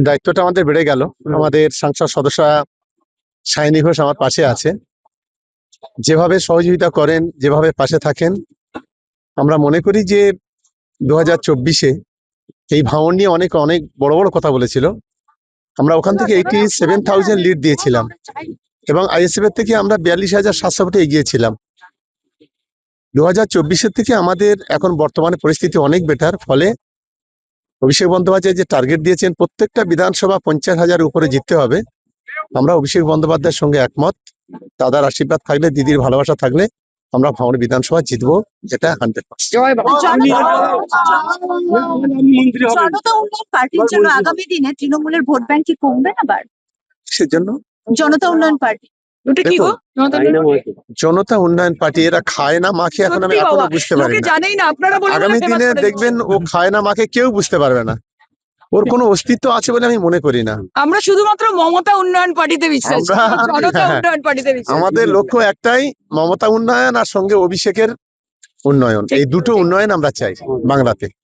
দায়িত্বটা আমাদের বেড়ে গেল। আমাদের সংসদ সদস্য সায়নী ঘোষ আমার পাশে আছে। যেভাবে সহযোগিতা করেন, যেভাবে পাশে থাকেন, আমরা মনে করি যে 2024-এ এই ভাঙন নিয়ে অনেক অনেক বড় বড় কথা বলেছিল। আমরা ওখান থেকে 87,000 লিড দিয়েছিলাম এবং আইএসএফ এর থেকে আমরা 42,700 ভোটে এগিয়েছিলাম। 2024-এর থেকে আমাদের এখন বর্তমানে পরিস্থিতি অনেক বেটার। ফলে অভিষেক বন্দ্যোপাধ্যায় যে টার্গেট দিয়েছেন প্রত্যেকটা বিধানসভা 50,000 উপরে জিততে হবে, আমরা অভিষেক বন্দ্যোপাধ্যায়ের সঙ্গে একমত। দাদার আশীর্বাদ থাকলে, দিদির ভালোবাসা থাকলে আমরা ভাঙড় বিধানসভা জিতবো, যেটা 100%। জনতা উন্নয়ন পার্টির জন্য আগামী দিনে তৃণমূলের ভোট ব্যাংক কি কমবে না আবার? সেজন্য জনতা উন্নয়ন পার্টি ওটা কি গো? জনতা উন্নয়ন পার্টি এরা খায় না মাখে, এখন আমি সত্যি এখনো বাবা, বুঝতে পারি লোকে না। জানেই না, আপনারা বলে আগামী বলে দিনে famous করে দেখবেন ও খায় না মাখে, কেউ বুঝতে পারবে না। ওর কোনো অস্তিত্ব আছে বলে আমি মনে করি না। দিচ্ছেন। আমরা শুধুমাত্র মমতা উন্নয়ন পার্টিতে বিশ্বাস করি, জনতা উন্নয়ন পার্টিতে বিশ্বাস করি। আমাদের লক্ষ্য একটাই, মমতা উন্নয়ন আর সঙ্গে অভিষেকের উন্নয়ন, এই দুটো উন্নয়ন আমরা চাই বাংলাতে।